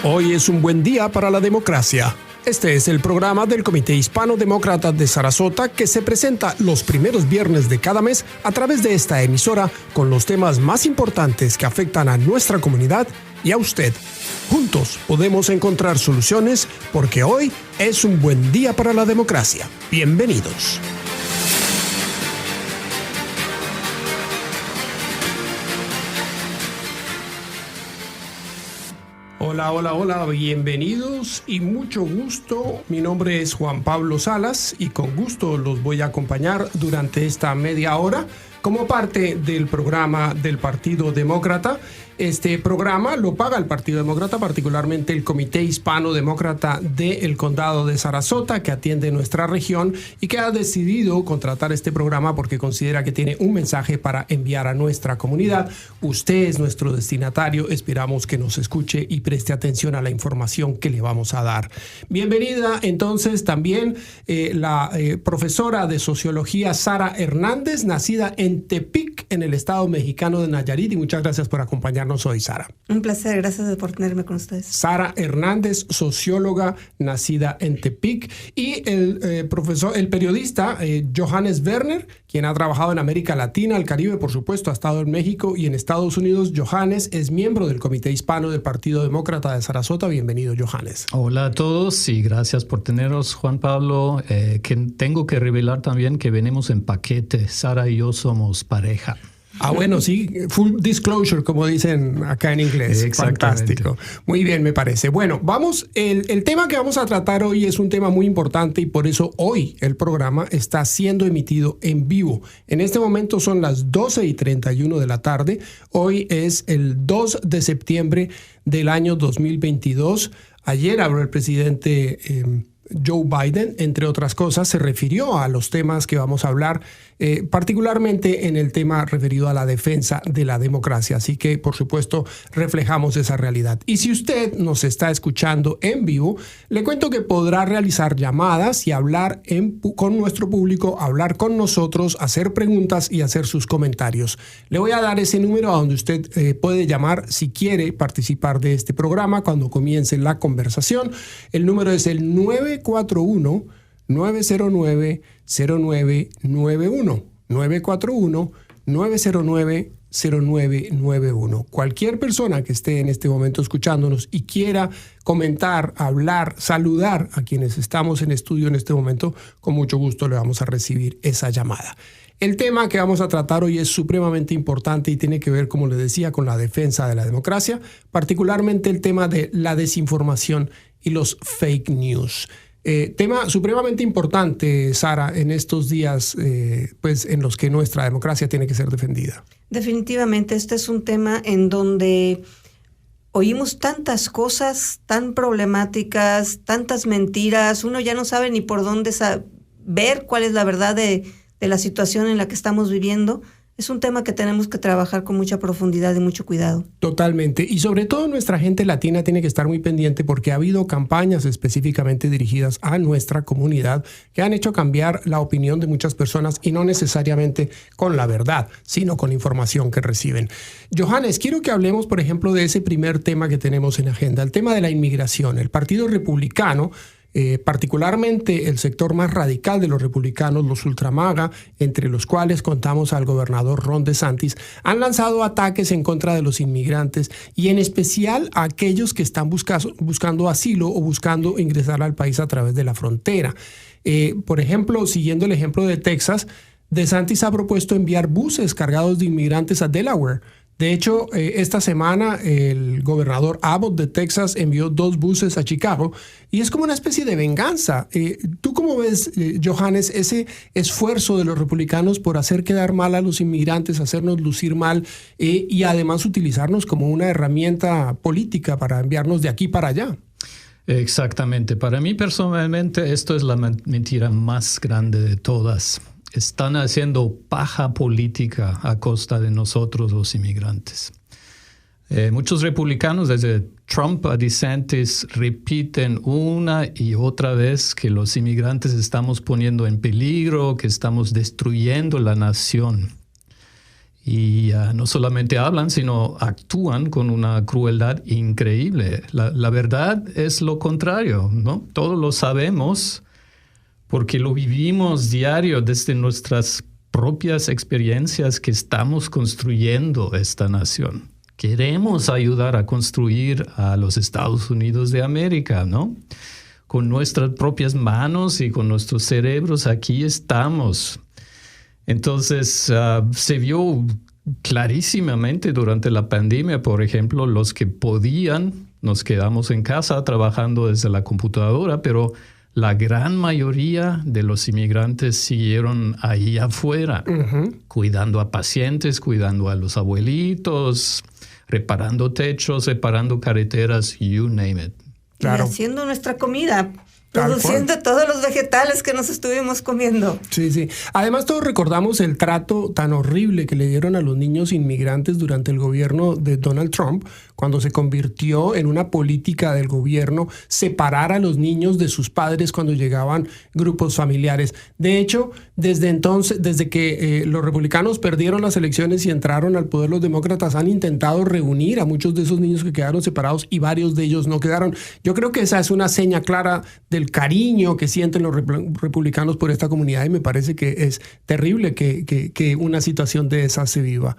Hoy es un buen día para la democracia. Este es el programa del Comité Hispano Demócrata de Sarasota que se presenta los primeros viernes de cada mes a través de esta emisora con los temas más importantes que afectan a nuestra comunidad y a usted. Juntos podemos encontrar soluciones porque hoy es un buen día para la democracia. Bienvenidos. Hola, bienvenidos y mucho gusto. Mi nombre es Juan Pablo Salas y con gusto los voy a acompañar durante esta media hora como parte del programa del Partido Demócrata. Este programa lo paga el Partido Demócrata, particularmente el Comité Hispano Demócrata del Condado de Sarasota, que atiende nuestra región y que ha decidido contratar este programa porque considera que tiene un mensaje para enviar a nuestra comunidad. Usted es nuestro destinatario. Esperamos que nos escuche y preste atención a la información que le vamos a dar. Bienvenida entonces también la profesora de Sociología Sara Hernández, nacida en Tepic, en el estado mexicano de Nayarit, y muchas gracias por acompañarnos hoy, Sara. Un placer, gracias por tenerme con ustedes. Sara Hernández, socióloga, nacida en Tepic, y el periodista Johannes Werner, quien ha trabajado en América Latina, el Caribe, por supuesto, ha estado en México y en Estados Unidos. Johannes es miembro del Comité Hispano del Partido Demócrata de Sarasota. Bienvenido, Johannes. Hola a todos y gracias por tenernos, Juan Pablo. Que tengo que revelar también que venimos en paquete. Sara y yo somos pareja. Ah, bueno, sí, full disclosure, como dicen acá en inglés. Fantástico. Muy bien, me parece. Bueno, vamos, el tema que vamos a tratar hoy es un tema muy importante y por eso hoy el programa está siendo emitido en vivo. En este momento son las 12:31 de la tarde. Hoy es el 2 de septiembre del año 2022. Ayer habló el presidente Joe Biden, entre otras cosas, se refirió a los temas que vamos a hablar, particularmente en el tema referido a la defensa de la democracia. Así que, por supuesto, reflejamos esa realidad. Y si usted nos está escuchando en vivo, le cuento que podrá realizar llamadas y hablar con nuestro público, hablar con nosotros, hacer preguntas y hacer sus comentarios. Le voy a dar ese número a donde usted puede llamar si quiere participar de este programa cuando comience la conversación. El número es el 941-909-0991. 941-909-0991. Cualquier persona que esté en este momento escuchándonos y quiera comentar, hablar, saludar a quienes estamos en estudio en este momento, con mucho gusto le vamos a recibir esa llamada. El tema que vamos a tratar hoy es supremamente importante y tiene que ver, como les decía, con la defensa de la democracia, particularmente el tema de la desinformación y los fake news. Tema supremamente importante, Sara, en estos días pues en los que nuestra democracia tiene que ser defendida. Definitivamente, este es un tema en donde oímos tantas cosas tan problemáticas, tantas mentiras, uno ya no sabe ni por dónde ver cuál es la verdad de la situación en la que estamos viviendo. Es un tema que tenemos que trabajar con mucha profundidad y mucho cuidado. Totalmente. Y sobre todo nuestra gente latina tiene que estar muy pendiente porque ha habido campañas específicamente dirigidas a nuestra comunidad que han hecho cambiar la opinión de muchas personas y no necesariamente con la verdad, sino con información que reciben. Johannes, quiero que hablemos, por ejemplo, de ese primer tema que tenemos en agenda, el tema de la inmigración. El Partido Republicano, particularmente el sector más radical de los republicanos, los ultramaga, entre los cuales contamos al gobernador Ron DeSantis, han lanzado ataques en contra de los inmigrantes y en especial a aquellos que están buscando asilo o buscando ingresar al país a través de la frontera. Por ejemplo, siguiendo el ejemplo de Texas, DeSantis ha propuesto enviar buses cargados de inmigrantes a Delaware. De hecho, esta semana el gobernador Abbott de Texas envió 2 buses a Chicago y es como una especie de venganza. ¿Tú cómo ves, Johannes, ese esfuerzo de los republicanos por hacer quedar mal a los inmigrantes, hacernos lucir mal y además utilizarnos como una herramienta política para enviarnos de aquí para allá? Exactamente. Para mí personalmente esto es la mentira más grande de todas. Están haciendo paja política a costa de nosotros los inmigrantes. Muchos republicanos, desde Trump a DeSantis, repiten una y otra vez que los inmigrantes estamos poniendo en peligro, que estamos destruyendo la nación. Y no solamente hablan, sino actúan con una crueldad increíble. La verdad es lo contrario, ¿no? Todos lo sabemos porque lo vivimos diario desde nuestras propias experiencias que estamos construyendo esta nación. Queremos ayudar a construir a los Estados Unidos de América, ¿no? Con nuestras propias manos y con nuestros cerebros aquí estamos. Entonces, se vio clarísimamente durante la pandemia, por ejemplo, los que podían, nos quedamos en casa trabajando desde la computadora, pero la gran mayoría de los inmigrantes siguieron ahí afuera, cuidando a pacientes, cuidando a los abuelitos, reparando techos, reparando carreteras, you name it. Claro. Y haciendo nuestra comida. Produciendo todos los vegetales que nos estuvimos comiendo. Sí, sí. Además, todos recordamos el trato tan horrible que le dieron a los niños inmigrantes durante el gobierno de Donald Trump, cuando se convirtió en una política del gobierno separar a los niños de sus padres cuando llegaban grupos familiares. De hecho, desde entonces, desde que los republicanos perdieron las elecciones y entraron al poder los demócratas, han intentado reunir a muchos de esos niños que quedaron separados y varios de ellos no quedaron. Yo creo que esa es una seña clara del cariño que sienten los republicanos por esta comunidad y me parece que es terrible que una situación de esa se viva.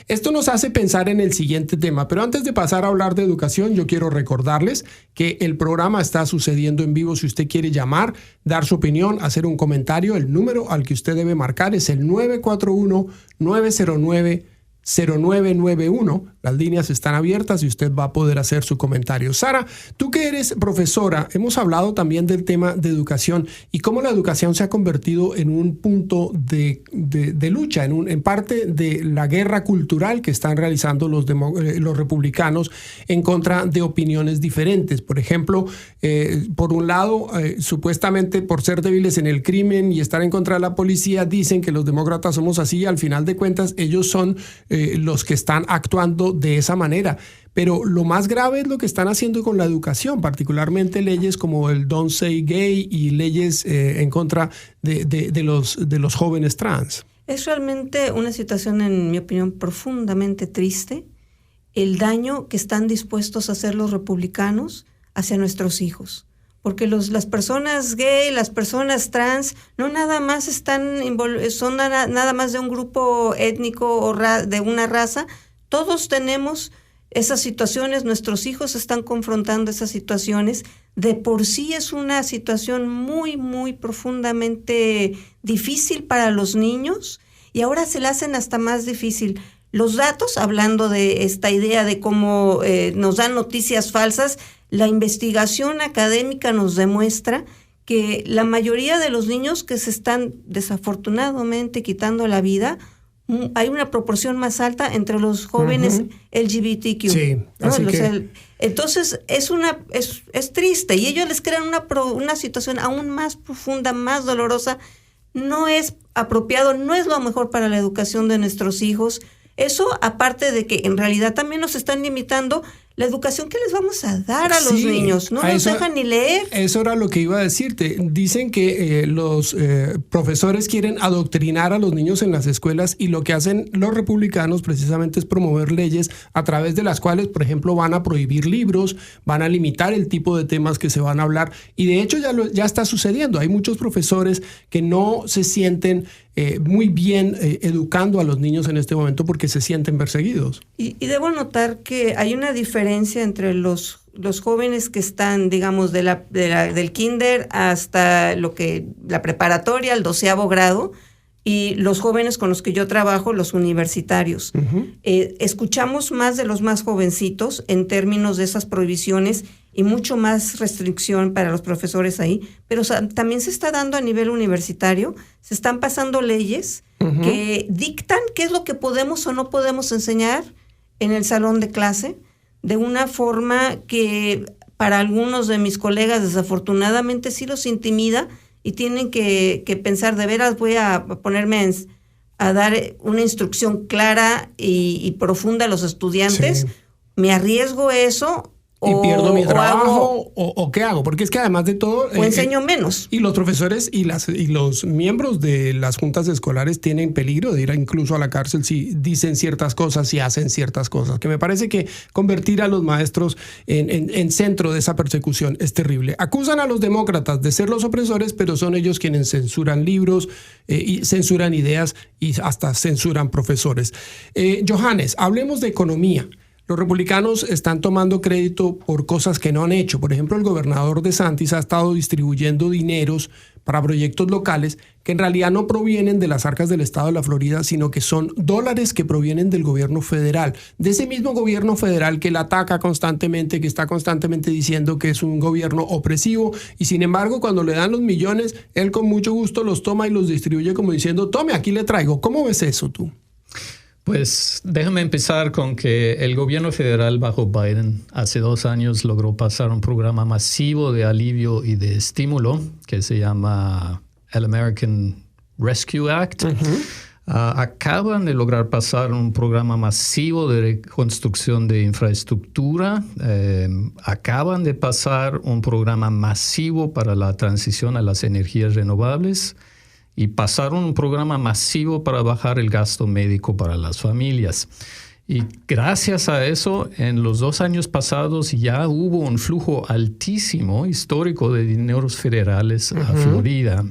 Esto nos hace pensar en el siguiente tema, pero antes de pasar a hablar de educación, yo quiero recordarles que el programa está sucediendo en vivo. Si usted quiere llamar, dar su opinión, hacer un comentario, el número al que usted debe marcar es el 941-909-0991. Las líneas están abiertas y usted va a poder hacer su comentario. Sara, tú que eres profesora, hemos hablado también del tema de educación y cómo la educación se ha convertido en un punto de lucha, en parte de la guerra cultural que están realizando los republicanos en contra de opiniones diferentes. Por ejemplo, por un lado, supuestamente por ser débiles en el crimen y estar en contra de la policía, dicen que los demócratas somos así y al final de cuentas ellos son los que están actuando de esa manera. Pero lo más grave es lo que están haciendo con la educación, particularmente leyes como el Don't Say Gay y leyes en contra de los jóvenes trans. Es realmente una situación, en mi opinión, profundamente triste, el daño que están dispuestos a hacer los republicanos hacia nuestros hijos. Porque las personas gay, las personas trans, no nada más son nada más de un grupo étnico o de una raza. Todos tenemos esas situaciones, nuestros hijos están confrontando esas situaciones. De por sí es una situación muy, muy profundamente difícil para los niños y ahora se la hacen hasta más difícil. Los datos, hablando de esta idea de cómo nos dan noticias falsas, la investigación académica nos demuestra que la mayoría de los niños que se están desafortunadamente quitando la vida, hay una proporción más alta entre los jóvenes LGBTQ. Sí, ¿no? así que... Entonces es triste y ellos les crean una situación aún más profunda, más dolorosa. No es apropiado, no es lo mejor para la educación de nuestros hijos. Eso, aparte de que en realidad también nos están limitando la educación que les vamos a dar a los niños. No nos dejan ni leer. Eso era lo que iba a decirte. Dicen que los profesores quieren adoctrinar a los niños en las escuelas y lo que hacen los republicanos precisamente es promover leyes a través de las cuales, por ejemplo, van a prohibir libros, van a limitar el tipo de temas que se van a hablar y de hecho ya está sucediendo. Hay muchos profesores que no se sienten muy bien educando a los niños en este momento porque se sienten perseguidos. Y debo notar que hay una diferencia entre los jóvenes que están, digamos, del kinder hasta la preparatoria, el 12º grado, y los jóvenes con los que yo trabajo, los universitarios. Escuchamos más de los más jovencitos en términos de esas prohibiciones y mucho más restricción para los profesores ahí, pero también se está dando a nivel universitario, se están pasando leyes que dictan qué es lo que podemos o no podemos enseñar en el salón de clase, de una forma que para algunos de mis colegas desafortunadamente sí los intimida y tienen que pensar, de veras voy a ponerme a dar una instrucción clara y profunda a los estudiantes, ¿me arriesgo eso ¿Y pierdo mi trabajo? ¿O qué hago? Porque es que además de todo... O enseño menos. Y los profesores y los miembros de las juntas escolares tienen peligro de ir incluso a la cárcel si dicen ciertas cosas, si hacen ciertas cosas. Que me parece que convertir a los maestros en centro de esa persecución es terrible. Acusan a los demócratas de ser los opresores, pero son ellos quienes censuran libros, y censuran ideas y hasta censuran profesores. Johannes, hablemos de economía. Los republicanos están tomando crédito por cosas que no han hecho. Por ejemplo, el gobernador DeSantis ha estado distribuyendo dineros para proyectos locales que en realidad no provienen de las arcas del estado de la Florida, sino que son dólares que provienen del gobierno federal. De ese mismo gobierno federal que la ataca constantemente, que está constantemente diciendo que es un gobierno opresivo. Y sin embargo, cuando le dan los millones, él con mucho gusto los toma y los distribuye como diciendo, tome, aquí le traigo. ¿Cómo ves eso tú? Pues déjame empezar con que el gobierno federal bajo Biden hace 2 años logró pasar un programa masivo de alivio y de estímulo que se llama el American Rescue Act. Acaban de lograr pasar un programa masivo de reconstrucción de infraestructura. Acaban de pasar un programa masivo para la transición a las energías renovables. Y pasaron un programa masivo para bajar el gasto médico para las familias. Y gracias a eso, en los 2 años pasados ya hubo un flujo altísimo, histórico, de dineros federales a Florida.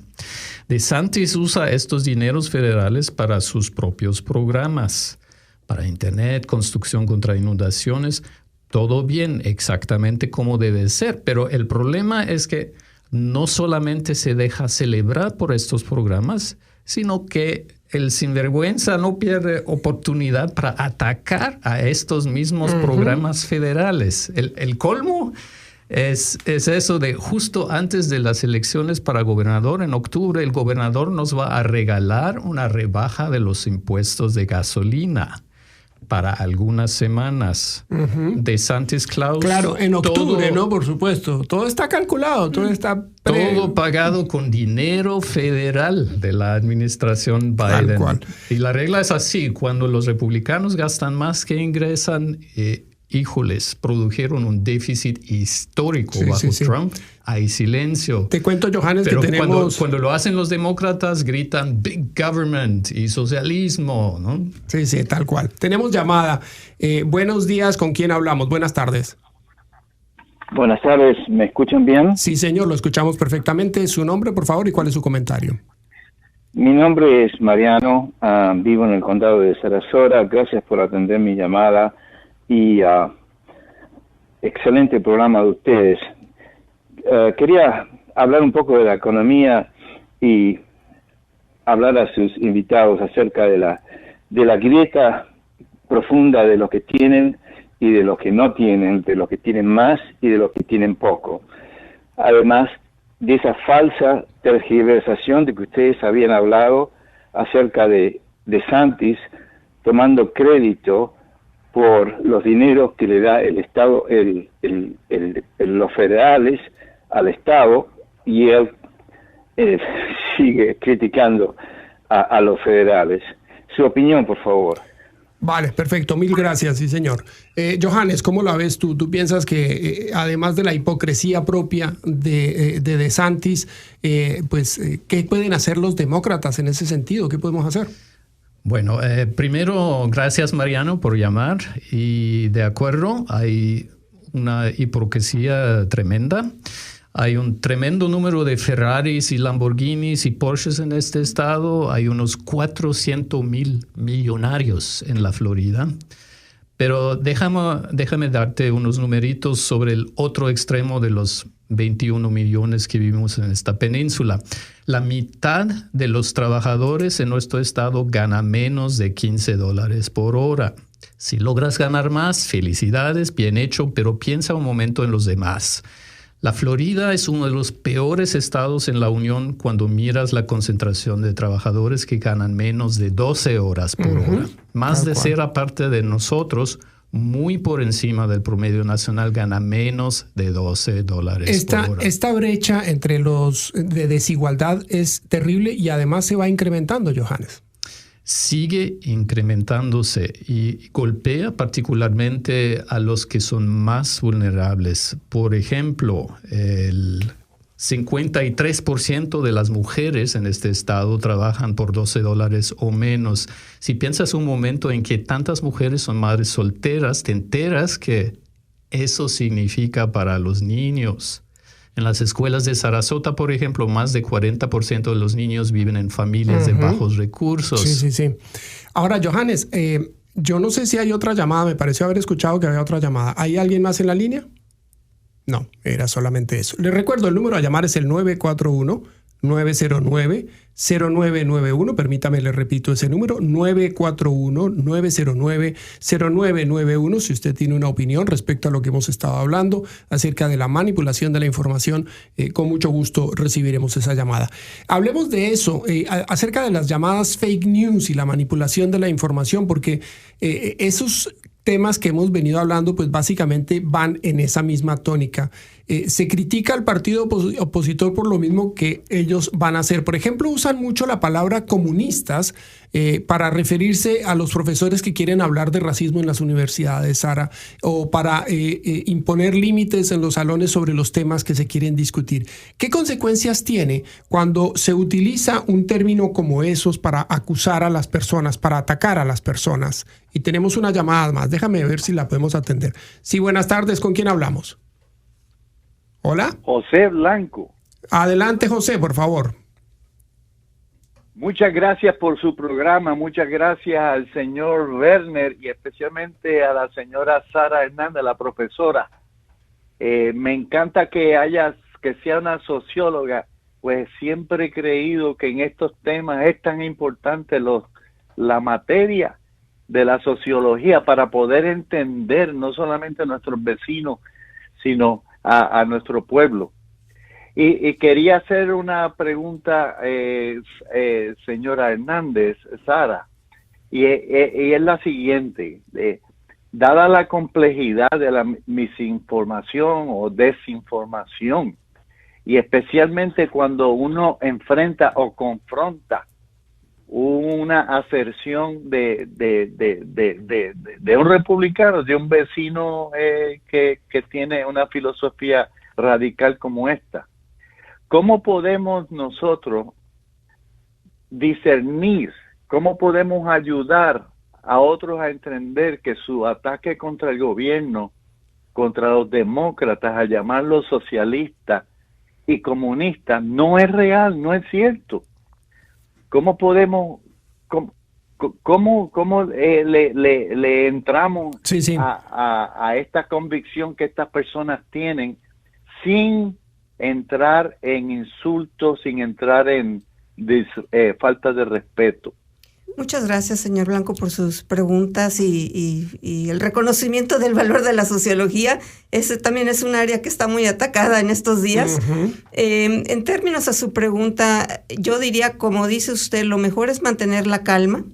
DeSantis usa estos dineros federales para sus propios programas, para internet, construcción contra inundaciones, todo bien, exactamente como debe ser. Pero el problema es que no solamente se deja celebrar por estos programas, sino que el sinvergüenza no pierde oportunidad para atacar a estos mismos programas federales. El colmo es eso de justo antes de las elecciones para gobernador, en octubre, el gobernador nos va a regalar una rebaja de los impuestos de gasolina para algunas semanas. DeSantis Claus. Claro, en octubre, ¿no? Por supuesto. Todo está calculado, todo está... Todo pagado con dinero federal de la administración Biden. Tal cual. Y la regla es así, cuando los republicanos gastan más que ingresan, híjoles, produjeron un déficit histórico bajo Trump. Hay silencio. Te cuento, Johannes, pero que tenemos... Cuando lo hacen los demócratas, gritan big government y socialismo, ¿no? Sí, tal cual. Tenemos llamada. Buenos días, ¿con quién hablamos? Buenas tardes. Buenas tardes, ¿me escuchan bien? Sí, señor, lo escuchamos perfectamente. ¿Su nombre, por favor, y cuál es su comentario? Mi nombre es Mariano, vivo en el condado de Sarasota. Gracias por atender mi llamada y excelente programa de ustedes. Quería hablar un poco de la economía y hablar a sus invitados acerca de la grieta profunda de los que tienen y de los que no tienen, de los que tienen más y de los que tienen poco. Además de esa falsa tergiversación de que ustedes habían hablado acerca de DeSantis tomando crédito por los dineros que le da el Estado, los federales al Estado, y él sigue criticando a los federales. Su opinión, por favor. Vale, perfecto. Mil gracias, sí, señor. Johannes, ¿cómo la ves tú? ¿Tú piensas que además de la hipocresía propia de DeSantis, qué pueden hacer los demócratas en ese sentido? ¿Qué podemos hacer? Bueno, primero, gracias Mariano por llamar. Y de acuerdo, hay una hipocresía tremenda. Hay un tremendo número de Ferraris y Lamborghinis y Porsches en este estado. Hay unos 400,000 millonarios en la Florida. Pero déjame darte unos numeritos sobre el otro extremo de los 21 millones que vivimos en esta península. La mitad de los trabajadores en nuestro estado gana menos de $15 por hora. Si logras ganar más, felicidades, bien hecho, pero piensa un momento en los demás. La Florida es uno de los peores estados en la Unión cuando miras la concentración de trabajadores que ganan menos de 12 horas por hora. Más de ser aparte de nosotros, muy por encima del promedio nacional, gana menos de $12 por hora. Esta brecha entre los de desigualdad es terrible y además se va incrementando, Johannes. sigue incrementándose y golpea particularmente a los que son más vulnerables. Por ejemplo, el 53% de las mujeres en este estado trabajan por $12 o menos. Si piensas un momento en que tantas mujeres son madres solteras, te enteras que eso significa para los niños. En las escuelas de Sarasota, por ejemplo, más de 40% de los niños viven en familias de bajos recursos. Sí. Ahora, Johannes, yo no sé si hay otra llamada. Me pareció haber escuchado que había otra llamada. ¿Hay alguien más en la línea? No, era solamente eso. Les recuerdo, el número a llamar es el 941-909-0991. Permítame, le repito ese número, 941-909-0991. Si usted tiene una opinión respecto a lo que hemos estado hablando acerca de la manipulación de la información, con mucho gusto recibiremos esa llamada. Hablemos de eso, acerca de las llamadas fake news y la manipulación de la información, porque esos temas que hemos venido hablando, pues básicamente van en esa misma tónica. Se critica al partido opositor por lo mismo que ellos van a hacer. Por ejemplo, usan mucho la palabra comunistas para referirse a los profesores que quieren hablar de racismo en las universidades, Sara, o para imponer límites en los salones sobre los temas que se quieren discutir. ¿Qué consecuencias tiene cuando se utiliza un término como esos para acusar a las personas, para atacar a las personas? Y tenemos una llamada más. Déjame ver si la podemos atender. Sí, buenas tardes. ¿Con quién hablamos? Hola. José Blanco. Adelante, José, por favor. Muchas gracias por su programa. Muchas gracias al señor Werner y especialmente a la señora Sara Hernández, la profesora. Me encanta que sea una socióloga, pues siempre he creído que en estos temas es tan importante la materia de la sociología para poder entender no solamente a nuestros vecinos, sino a nuestro pueblo. Y quería hacer una pregunta, señora Hernández, Sara, y es la siguiente. Dada la complejidad de la misinformación o desinformación, y especialmente cuando uno enfrenta o confronta una aserción de un republicano, de un vecino que tiene una filosofía radical como esta. ¿Cómo podemos nosotros discernir, cómo podemos ayudar a otros a entender que su ataque contra el gobierno, contra los demócratas, a llamarlos socialistas y comunistas, no es real, no es cierto? ¿Cómo podemos, cómo le entramos a esta convicción que estas personas tienen sin entrar en insultos, sin entrar en falta de respeto? Muchas gracias, señor Blanco, por sus preguntas y el reconocimiento del valor de la sociología. Ese también es un área que está muy atacada en estos días. En términos a su pregunta, yo diría, como dice usted, lo mejor es mantener la calma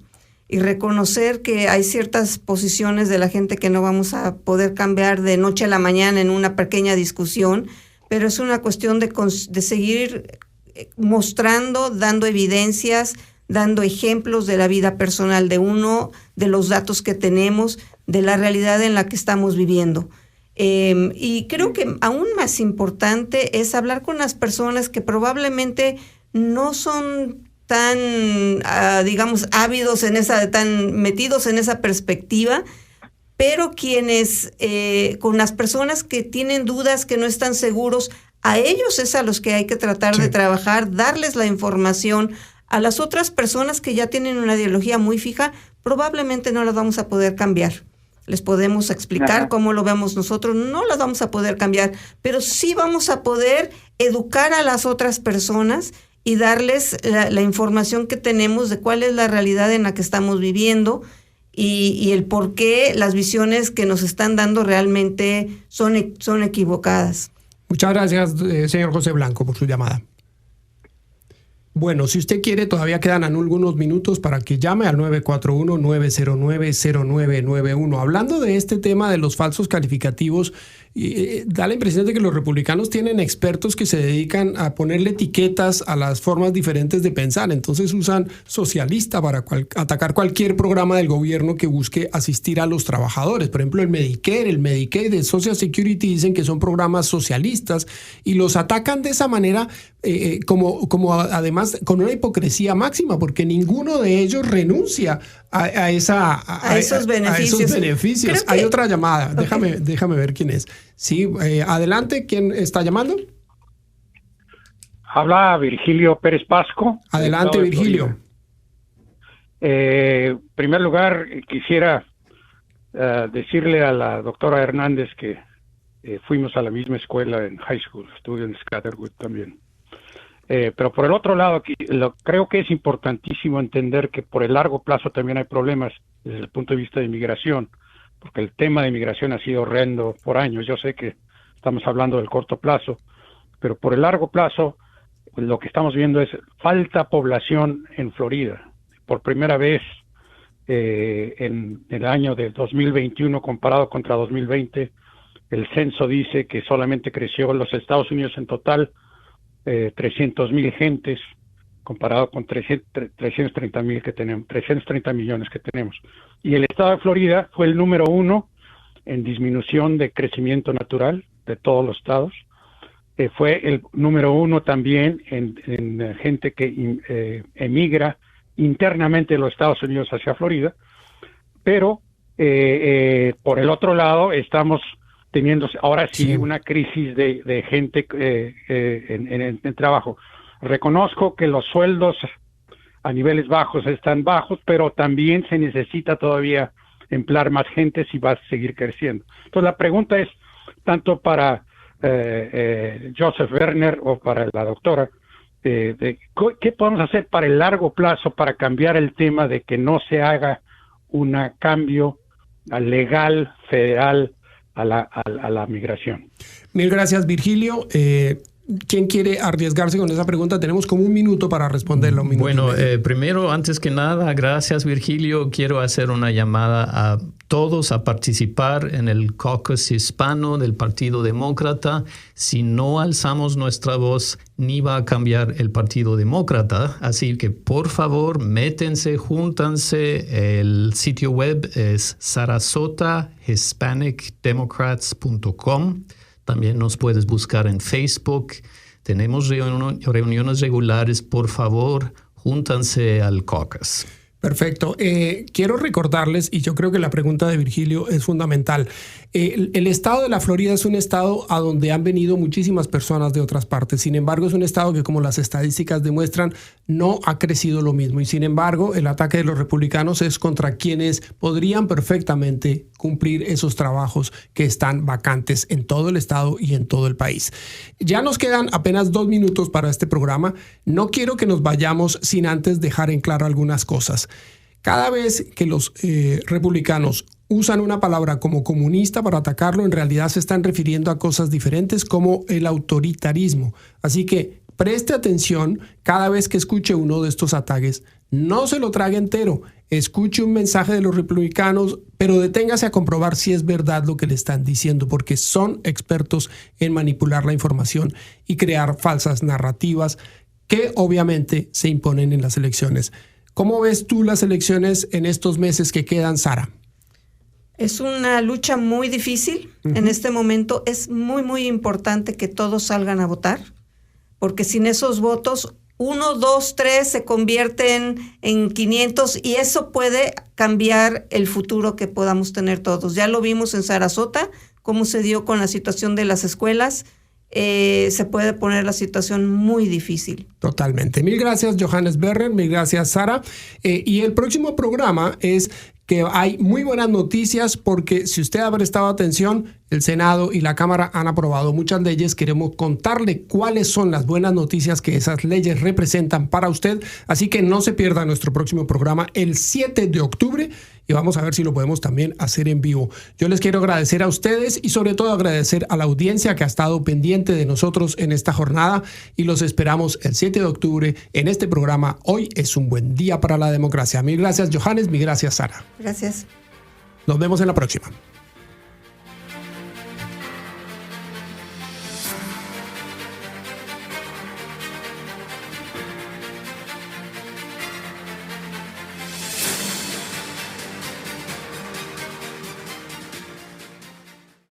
y reconocer que hay ciertas posiciones de la gente que no vamos a poder cambiar de noche a la mañana en una pequeña discusión, pero es una cuestión de seguir mostrando, dando evidencias, dando ejemplos de la vida personal de uno, de los datos que tenemos, de la realidad en la que estamos viviendo. Y creo que aún más importante es hablar con las personas que probablemente no son tan, digamos, ávidos tan metidos en esa perspectiva, pero quienes, con las personas que tienen dudas, que no están seguros, a ellos es a los que hay que tratar de trabajar, darles la información. A las otras personas que ya tienen una ideología muy fija, probablemente no las vamos a poder cambiar. Les podemos explicar cómo lo vemos nosotros, no las vamos a poder cambiar, pero sí vamos a poder educar a las otras personas y darles la información que tenemos de cuál es la realidad en la que estamos viviendo y el por qué las visiones que nos están dando realmente son equivocadas. Muchas gracias, señor José Blanco, por su llamada. Bueno, si usted quiere, todavía quedan algunos minutos para que llame al 941-909-0991. Hablando de este tema de los falsos calificativos, da la impresión de que los republicanos tienen expertos que se dedican a ponerle etiquetas a las formas diferentes de pensar. Entonces usan socialista para atacar cualquier programa del gobierno que busque asistir a los trabajadores. Por ejemplo, el Medicare, el Medicaid, el Social Security dicen que son programas socialistas y los atacan de esa manera como además con una hipocresía máxima, porque ninguno de ellos renuncia a esos beneficios. Hay otra llamada. Okay. Déjame ver quién es. Sí, adelante. ¿Quién está llamando? Habla Virgilio Pérez Pasco. Adelante, Virgilio. En primer lugar, quisiera decirle a la doctora Hernández que fuimos a la misma escuela en high school, estuve en Scatterwood también. Pero por el otro lado, creo que es importantísimo entender que por el largo plazo también hay problemas desde el punto de vista de inmigración, porque el tema de inmigración ha sido horrendo por años. Yo sé que estamos hablando del corto plazo, pero por el largo plazo lo que estamos viendo es falta población en Florida. Por primera vez en el año de 2021 comparado contra 2020, el censo dice que solamente creció en los Estados Unidos en total 300,000 gentes comparado con 330,000 que tenemos, 330 millones que tenemos. Y el estado de Florida fue el número 1 en disminución de crecimiento natural de todos los estados. Fue el número 1 también en gente que emigra internamente de los Estados Unidos hacia Florida. Pero por el otro lado estamos teniendo ahora sí una crisis de gente en trabajo. Reconozco que los sueldos a niveles bajos están bajos, pero también se necesita todavía emplear más gente si va a seguir creciendo. Entonces la pregunta es, tanto para Joseph Werner o para la doctora, ¿qué podemos hacer para el largo plazo para cambiar el tema de que no se haga un cambio legal, federal, a la migración? Mil gracias, Virgilio. ¿Quién quiere arriesgarse con esa pregunta? Tenemos como un minuto para responderla. Bueno, primero, antes que nada, gracias, Virgilio. Quiero hacer una llamada a todos a participar en el caucus hispano del Partido Demócrata. Si no alzamos nuestra voz, ni va a cambiar el Partido Demócrata. Así que, por favor, métense, júntanse. El sitio web es sarasotahispanicdemocrats.com. También nos puedes buscar en Facebook. Tenemos reuniones regulares. Por favor, júntanse al caucus. Perfecto. Quiero recordarles, y yo creo que la pregunta de Virgilio es fundamental. El estado de la Florida es un estado a donde han venido muchísimas personas de otras partes. Sin embargo, es un estado que, como las estadísticas demuestran, no ha crecido lo mismo. Y sin embargo, el ataque de los republicanos es contra quienes podrían perfectamente cumplir esos trabajos que están vacantes en todo el estado y en todo el país. Ya nos quedan apenas 2 minutos para este programa. No quiero que nos vayamos sin antes dejar en claro algunas cosas. Cada vez que los republicanos usan una palabra como comunista para atacarlo, en realidad se están refiriendo a cosas diferentes como el autoritarismo. Así que preste atención cada vez que escuche uno de estos ataques. No se lo trague entero. Escuche un mensaje de los republicanos, pero deténgase a comprobar si es verdad lo que le están diciendo, porque son expertos en manipular la información y crear falsas narrativas que obviamente se imponen en las elecciones. ¿Cómo ves tú las elecciones en estos meses que quedan, Sara? Es una lucha muy difícil. En este momento es muy, muy importante que todos salgan a votar, porque sin esos votos, 1, 2, 3 se convierten en 500 y eso puede cambiar el futuro que podamos tener todos. Ya lo vimos en Sarasota, cómo se dio con la situación de las escuelas. Se puede poner la situación muy difícil. Totalmente. Mil gracias, Johannes Werner. Mil gracias, Sara. Y el próximo programa es que hay muy buenas noticias, porque si usted ha prestado atención, el Senado y la Cámara han aprobado muchas leyes. Queremos contarle cuáles son las buenas noticias que esas leyes representan para usted. Así que no se pierda nuestro próximo programa el 7 de octubre. y vamos a ver si lo podemos también hacer en vivo. Yo les quiero agradecer a ustedes y sobre todo agradecer a la audiencia que ha estado pendiente de nosotros en esta jornada y los esperamos el 7 de octubre en este programa. Hoy es un buen día para la democracia. Mil gracias, Johannes. Mil gracias, Sara. Gracias. Nos vemos en la próxima.